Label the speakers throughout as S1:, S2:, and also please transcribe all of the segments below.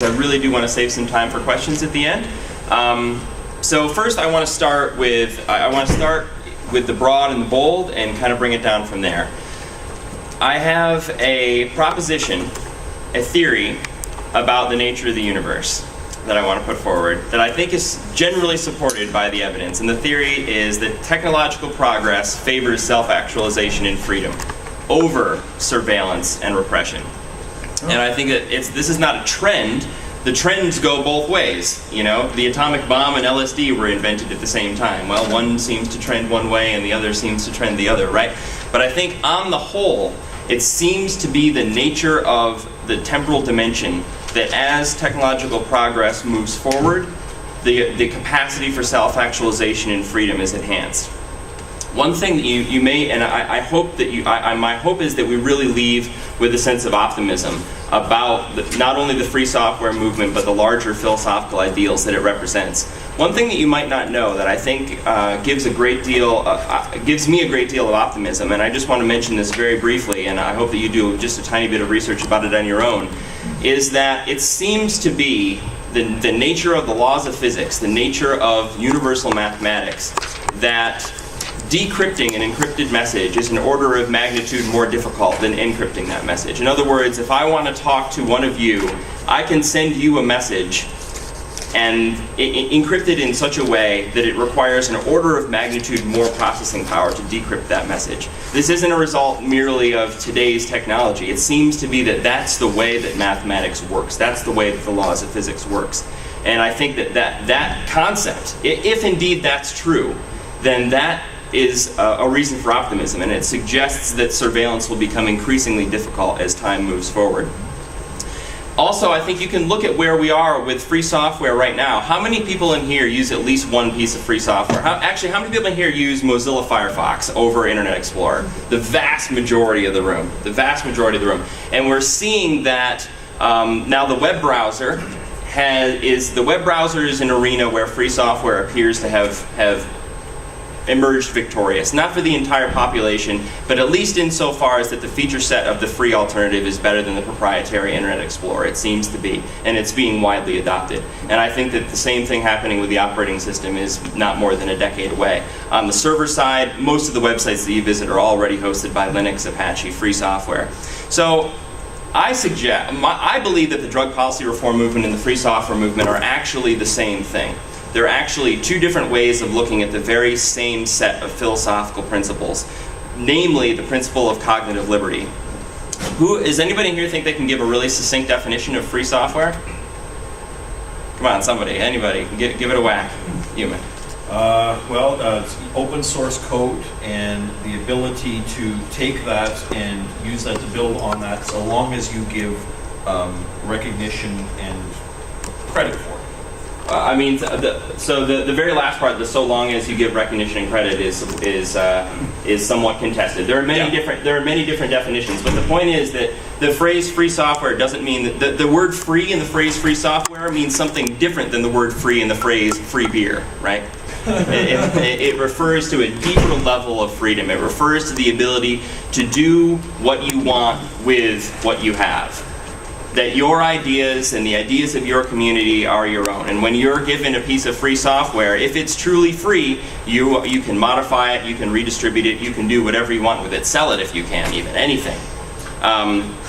S1: I really do want to save some time for questions at the end. So first, I want to start with the broad and the bold, and kind of bring it down from there. I have a proposition, a theory about the nature of the universe that I want to put forward that I think is generally supported by the evidence. And the theory is that technological progress favors self-actualization and freedom over surveillance and repression. And I think that this is not a trend. The trends go both ways. You know, the atomic bomb and LSD were invented at the same time. Well, one seems to trend one way and the other seems to trend the other, right? But I think on the whole, it seems to be the nature of the temporal dimension that as technological progress moves forward, the capacity for self-actualization and freedom is enhanced. One thing that you may, and I hope that my hope is that we really leave with a sense of optimism about not only the free software movement, but the larger philosophical ideals that it represents. One thing that you might not know that I think gives me a great deal of optimism, and I just want to mention this very briefly, and I hope that you do just a tiny bit of research about it on your own, is that it seems to be the nature of the laws of physics, the nature of universal mathematics, that decrypting an encrypted message is an order of magnitude more difficult than encrypting that message. In other words, if I want to talk to one of you, I can send you a message and encrypt it in such a way that it requires an order of magnitude more processing power to decrypt that message. This isn't a result merely of today's technology. It seems to be that that's the way that mathematics works. That's the way that the laws of physics works. And I think that concept, if indeed that's true, then that is a reason for optimism, and it suggests that surveillance will become increasingly difficult as time moves forward. Also, I think you can look at where we are with free software right now. How many people in here use at least one piece of free software? How many people in here use Mozilla Firefox over Internet Explorer? The vast majority of the room. The vast majority of the room. And we're seeing that now the web browser is an arena where free software appears to have emerged victorious. Not for the entire population, but at least insofar as that the feature set of the free alternative is better than the proprietary Internet Explorer. It seems to be, and it's being widely adopted. And I think that the same thing happening with the operating system is not more than a decade away. On the server side, most of the websites that you visit are already hosted by Linux, Apache, free software. So I believe that the drug policy reform movement and the free software movement are actually the same thing. They're actually two different ways of looking at the very same set of philosophical principles, namely the principle of cognitive liberty. Does anybody here think they can give a really succinct definition of free software? Come on, somebody, anybody, give it a whack. Human.
S2: It's open source code and the ability to take that and use that to build on that, so long as you give recognition and credit for it.
S1: The very last part, the so long as you give recognition and credit, is somewhat contested. There are many different definitions, but the point is that the phrase free software doesn't mean that the word free in the phrase free software means something different than the word free in the phrase free beer, right? It refers to a deeper level of freedom. It refers to the ability to do what you want with what you have. That your ideas and the ideas of your community are your own. And when you're given a piece of free software, if it's truly free, you can modify it, you can redistribute it, you can do whatever you want with it, sell it if you can, even anything.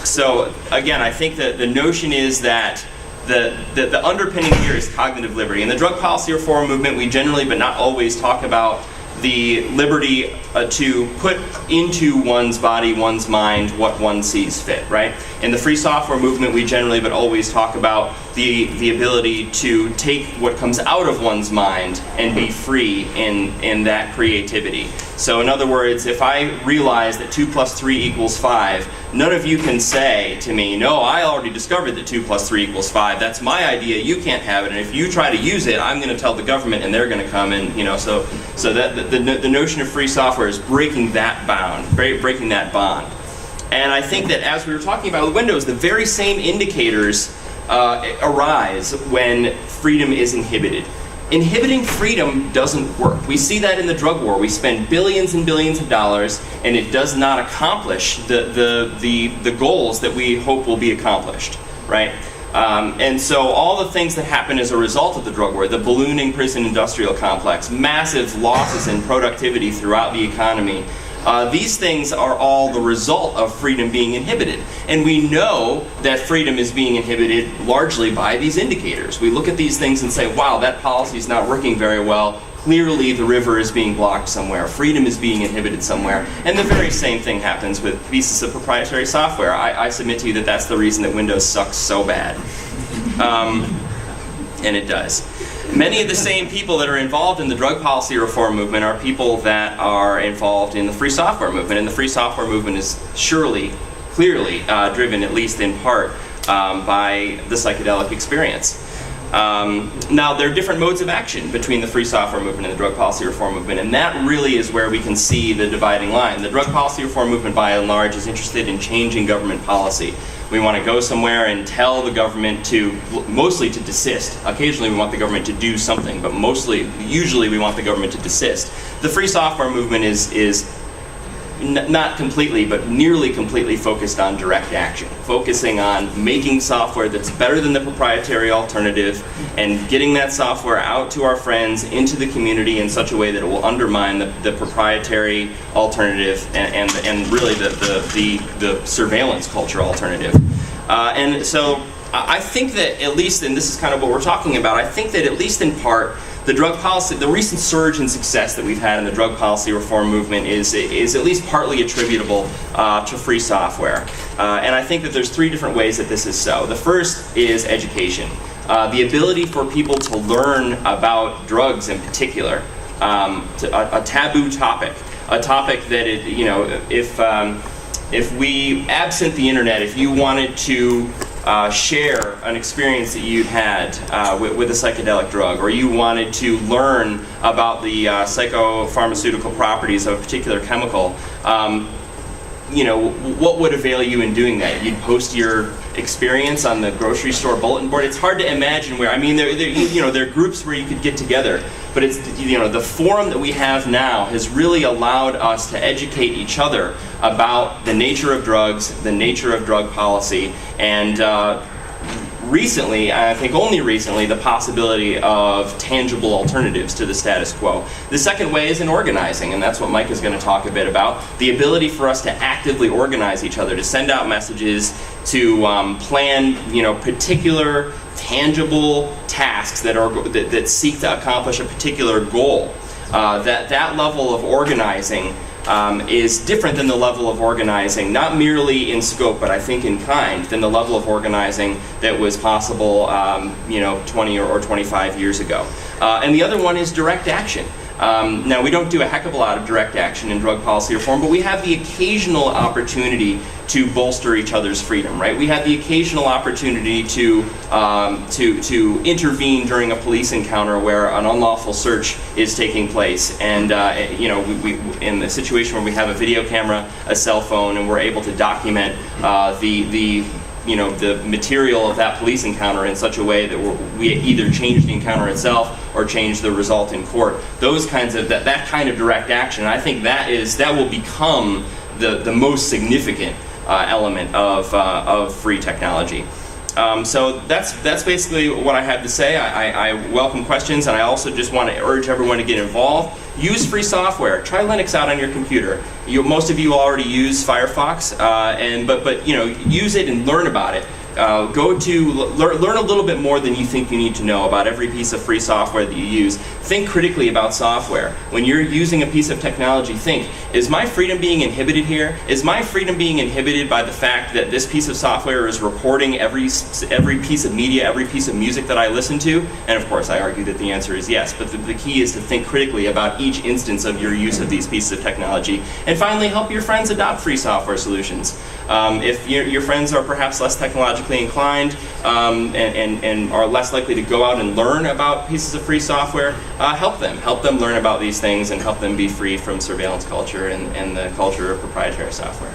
S1: So again, I think that the notion is that the underpinning here is cognitive liberty. In the drug policy reform movement, we generally, but not always, talk about the liberty to put into one's body, one's mind, what one sees fit, right? In the free software movement, we generally, but always, talk about the ability to take what comes out of one's mind and be free in that creativity. So in other words, if I realize that 2 + 3 = 5, none of you can say to me, no, I already discovered that 2 + 3 = 5. That's my idea, you can't have it, and if you try to use it, I'm going to tell the government and they're going to come and, so that the notion of free software is breaking that breaking that bond. And I think that as we were talking about with Windows, the very same indicators arise when freedom is inhibited. Inhibiting freedom doesn't work. We see that in the drug war. We spend billions and billions of dollars, and it does not accomplish the goals that we hope will be accomplished, right? And so all the things that happen as a result of the drug war, the ballooning prison industrial complex, massive losses in productivity throughout the economy, these things are all the result of freedom being inhibited. And we know that freedom is being inhibited largely by these indicators. We look at these things and say, wow, that policy is not working very well. Clearly the river is being blocked somewhere. Freedom is being inhibited somewhere. And the very same thing happens with pieces of proprietary software. I submit to you that that's the reason that Windows sucks so bad. And it does. Many of the same people that are involved in the drug policy reform movement are people that are involved in the free software movement. And the free software movement is clearly driven, at least in part, by the psychedelic experience. Now, there are different modes of action between the free software movement and the drug policy reform movement, and that really is where we can see the dividing line. The drug policy reform movement, by and large, is interested in changing government policy. We want to go somewhere and tell the government mostly to desist. Occasionally we want the government to do something, but usually we want the government to desist. The free software movement is not completely, but nearly completely focused on direct action, focusing on making software that's better than the proprietary alternative and getting that software out to our friends into the community in such a way that it will undermine the proprietary alternative and really the surveillance culture alternative. And so I think that at least, and this is kind of what we're talking about, I think that at least in part, the recent surge in success that we've had in the drug policy reform movement is at least partly attributable to free software. And I think that there's three different ways that this is so. The first is education. The ability for people to learn about drugs in particular, a taboo topic, a topic that, if we, absent the internet, if you wanted to share an experience that you had with a psychedelic drug, or you wanted to learn about the psychopharmaceutical properties of a particular chemical, what would avail you in doing that? You'd post your experience on the grocery store bulletin board. It's hard to imagine where. I mean, there are groups where you could get together, but it's the forum that we have now has really allowed us to educate each other about the nature of drugs, the nature of drug policy, and recently, I think only recently, the possibility of tangible alternatives to the status quo. The second way is in organizing, and that's what Mike is going to talk a bit about. The ability for us to actively organize each other, to send out messages, to plan, particular tangible tasks that seek to accomplish a particular goal. That level of organizing is different than the level of organizing, not merely in scope, but I think in kind, than the level of organizing that was possible 20 or 25 years ago. And the other one is direct action. Now, we don't do a heck of a lot of direct action in drug policy reform, but we have the occasional opportunity to bolster each other's freedom, right? We have the occasional opportunity to intervene during a police encounter where an unlawful search is taking place, and we in the situation where we have a video camera, a cell phone, and we're able to document the material of that police encounter in such a way that we either change the encounter itself or change the result in court. Those kinds of that kind of direct action, I think that will become the most significant element of free technology. So that's basically what I have to say. I welcome questions, and I also just want to urge everyone to get involved. Use free software. Try Linux out on your computer. Most of you already use Firefox, but use it and learn about it. Learn a little bit more than you think you need to know about every piece of free software that you use. Think critically about software. When you're using a piece of technology, think, is my freedom being inhibited here? Is my freedom being inhibited by the fact that this piece of software is reporting every piece of media, every piece of music that I listen to? And of course, I argue that the answer is yes, but the key is to think critically about each instance of your use of these pieces of technology. And finally, help your friends adopt free software solutions. If your friends are perhaps less technologically inclined and are less likely to go out and learn about pieces of free software, help them learn about these things and help them be free from surveillance culture and the culture of proprietary software.